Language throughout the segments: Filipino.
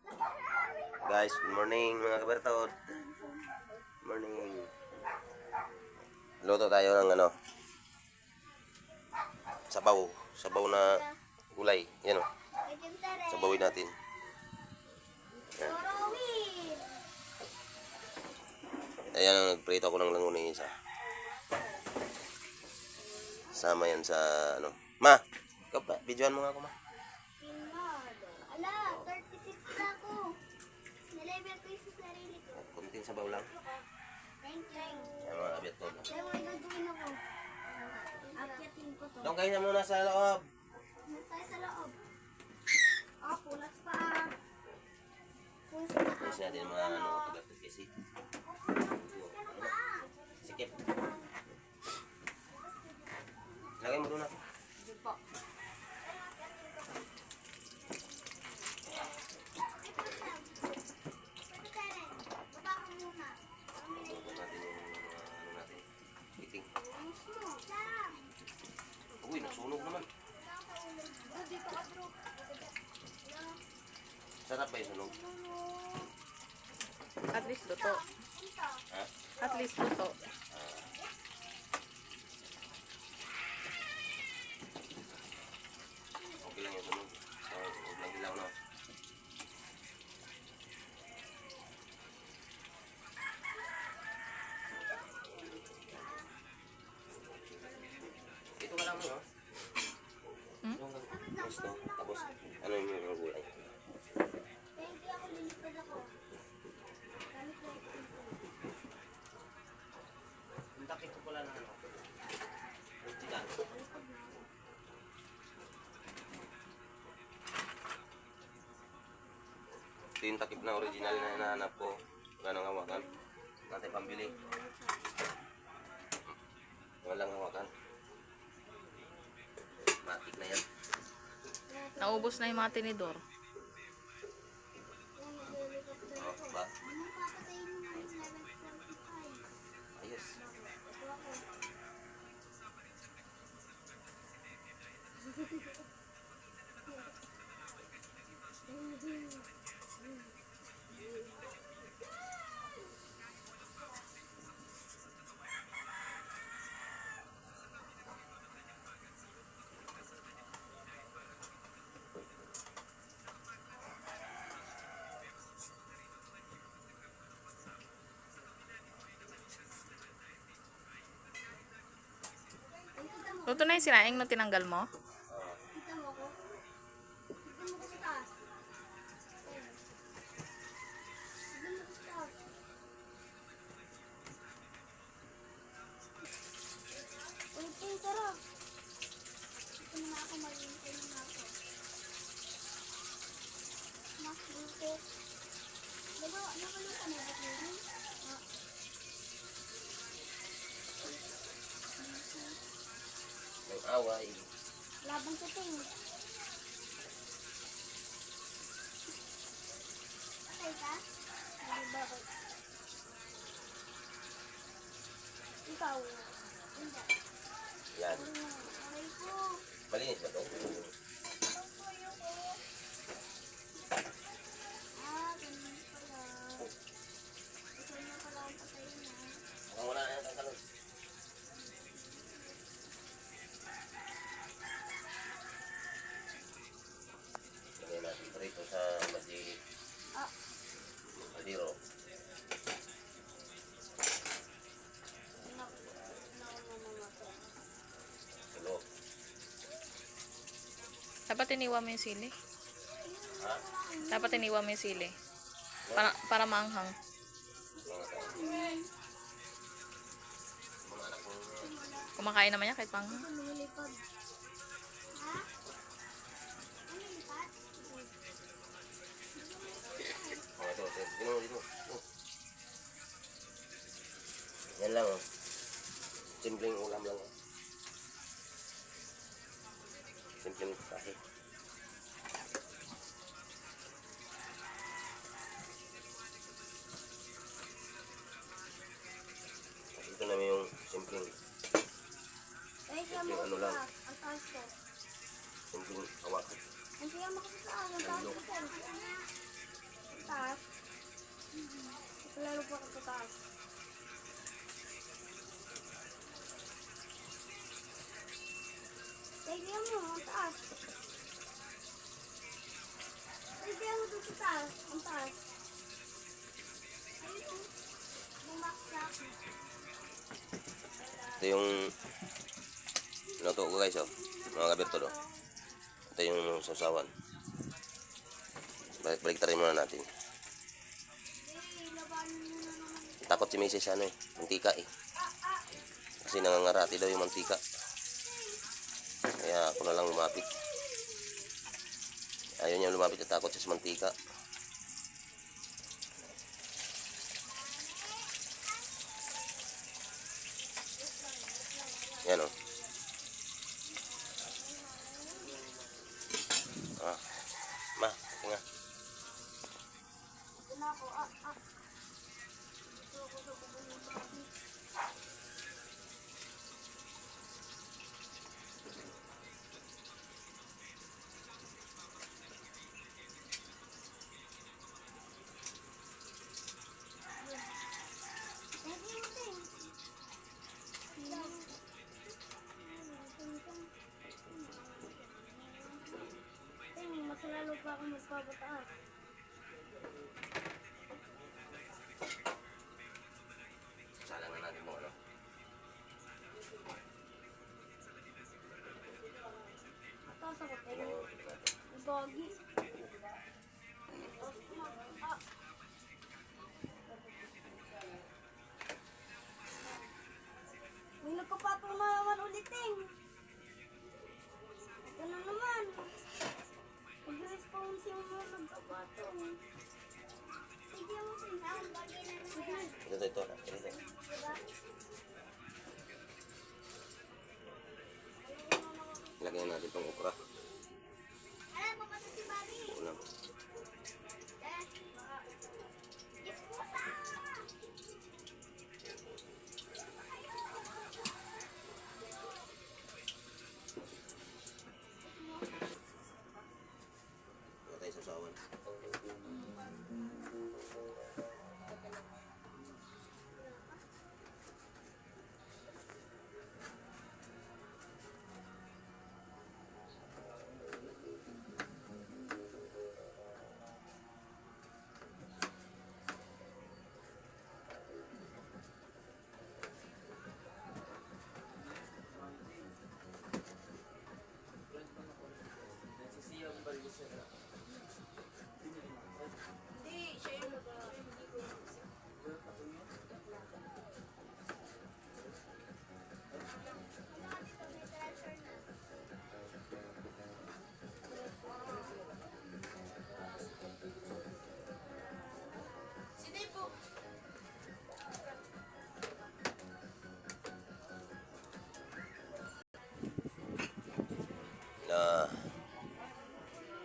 Guys, good morning mga kabertod. Morning. Luto tayo ng sabaw. Sabaw na gulay. Yan o. Sabawin natin. Yan. Ayan ang nagprito ko ng langoning isa. Sama yan sa Ma! Ikaw pa, videoan mo nga ako, ma. Ala, 36 na ako. Nalevel ko yung sarili ko. Kunting sabaw lang. Thank you. Yan mga kabertod. Kaya may gagawin ako. Akyatin ko to. Doon kayo na muna sa loob. Tayo sa loob. Oh, pulas pa. Pulas pa. Tapos natin yung mga kabertod kasi. Sikip. Lagay mo doon na. Hindi po. Uy, nasunog naman. Sarap ba yung sunog? At least luto. Ha? At least luto. Okay lang yung sunog. So, huwag lang ilaw na. Ito ka lang mo, ha? Gusto. Tapos, ano yung mga gulay? Thank you ako, lilipad ako. Ang takip ko pala na Chicken. Ito yung takip na original na hinahanap ko. Ganong hawakan. Natin pambili. Walang hawakan. Matik na yan. Naubos na yung mga tinidor. Oh, ba? Ayos. Luto na yung sinaing na tinanggal mo? Kita mo ko. Kita mo ko sa taas. Kita mo ko sa taas. Uy, tara. Ito na ako, maghintay na ako. Mas buto. Diba, nakalo ka na ba rin? May away. Labang sa ting. Patay ka? Ay, bakit? Ikaw. Hindi. Yan. Aray ko. Malinis ba ito? Ganun pala. Ikaw na pala ang patay na. Mukhang wala na yung tangkalon. Lagay natin prito sa Ah, madiro. namamatay. Tulo. Dapat iniwa mo yung sili. Ha? Dapat iniwa mo yung sili. Para maanghang. Mga tayo. Mga anak ko. Kumakain naman yan kahit maanghang. Lumilipad. Ha? Ano lipad? Mga ito. Dito. Dito. Oh. Yan lang oh. Simpleng ulam lang oh. Simpleng kahit. Ito namin yung simpleng Ay, siya mo ano lang. ang taas ko. simpleng hawakan. Ang siya mo kasi sa akin, ang taas ko. taas. Lalo pa ka sa taas. Tignan mo, ang taas. Tignan mo doon sa taas, ang taas. Ayun, bumaksak. Ito yung luto ko guys, oh. Mga kabertol, oh. Ito yung sausawan. Balik-tarin muna natin. Takot si Mrs. ano eh, mantika eh. Kasi nangangarati daw yung mantika. Kaya ako na lang lumapit. Ayaw niya lumapit at takot siya sa mantika. Yan o. Ma, ito nga. Ito na ako, Ito ako sa kubunin sa akin. Mas lalo pa ako magpapataas. Salang na natin mo ano. Mataas ako, pero Oo, ito natin. gagi. May nagkapatong na naman ulitin. Ito na naman. Mag-response yung mga nagkapatong. Sige mo siya. Ang bagay na naman. Ito. Diba? Lagyan natin itong okra. Alam, pumasok si Bobby. Ulam. Ito tayo sausawan.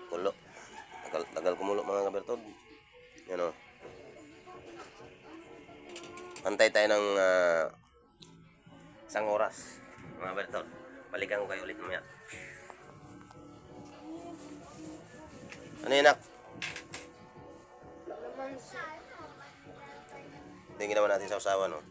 Kulo. Tagal kumulo mga kabertod. Yan o. Antay tayo ng isang oras mga kabertod. Balikan ko kayo ulit mamaya. Ano yun, nak? Tingin naman natin sa usawan, no?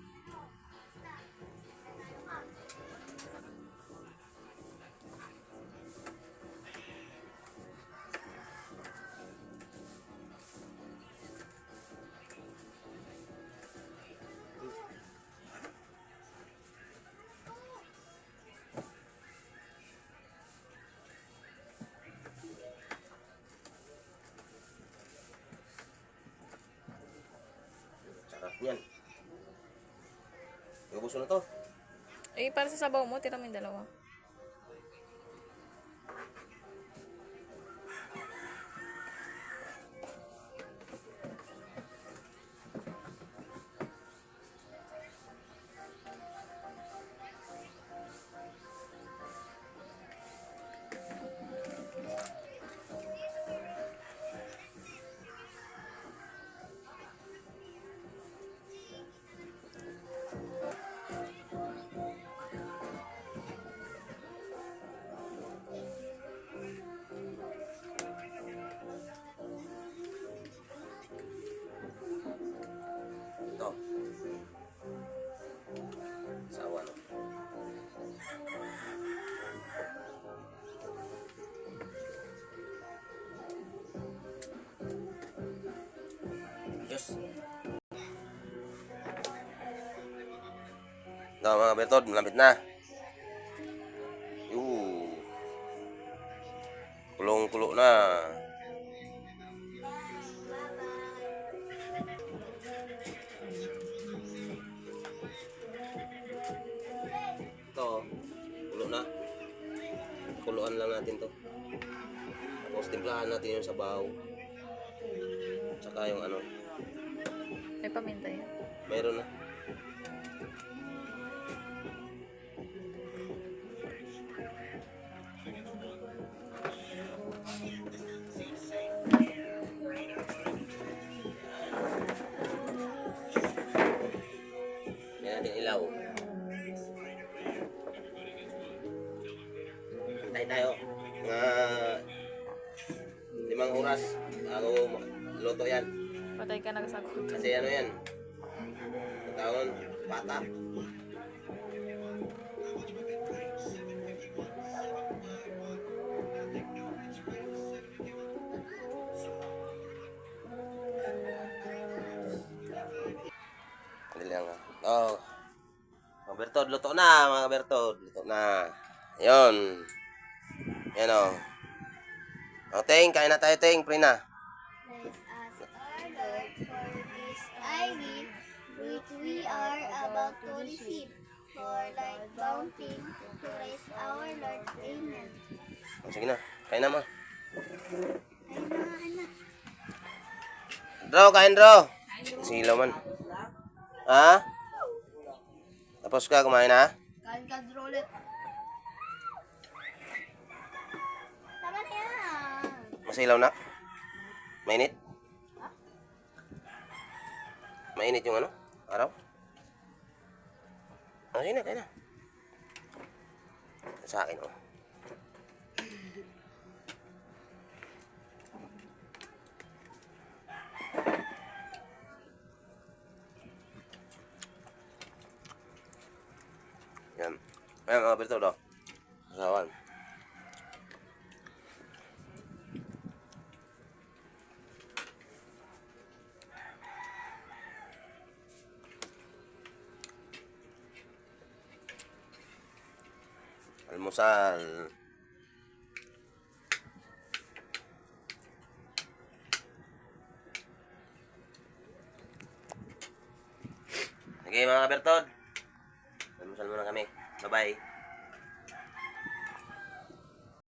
Sarap niyan. Iubuso na to. Eh, para sa sabaw mo, tira mo yung dalawa. Diyos. Ito mga Bertod, malapit na. Kulong-kulo na. Ito, kulo na. Kuluan lang natin to. Tapos timplahan natin yung sabaw. Tsaka yung ano. May paminta yan. Mayroon na. Yan natin ilaw. Hintay tayo. Mga 5 oras bago luto yan. Patay ka nagsagot. Kasi ano yan? Tawon, bata. Dali lang ah. Oh. Mga Bertod, luto na mga Bertod. Luto na. Ayun. Yan o. Oh, Ting, kain na tayo, Ting. Pre na. Bless us, our Lord, for this ivy which we are about to receive, for like bounty to raise our Lord. Amen. Oh, sige na. Kain na mo. Anak. Dro, kain Dro. Silaw man. Ha? Tapos ka kumain na? Kain ka, Drolet. Tama na yan. Masilaw na? Mainit? Mainit yung ano? Araw? Oh, sige na, kain na. Sa akin, oh. Yan. Ayan mga Bertod, oh. Kasawan. Almusal. Okay mga Bertod. Almusal muna kami. Bye-bye.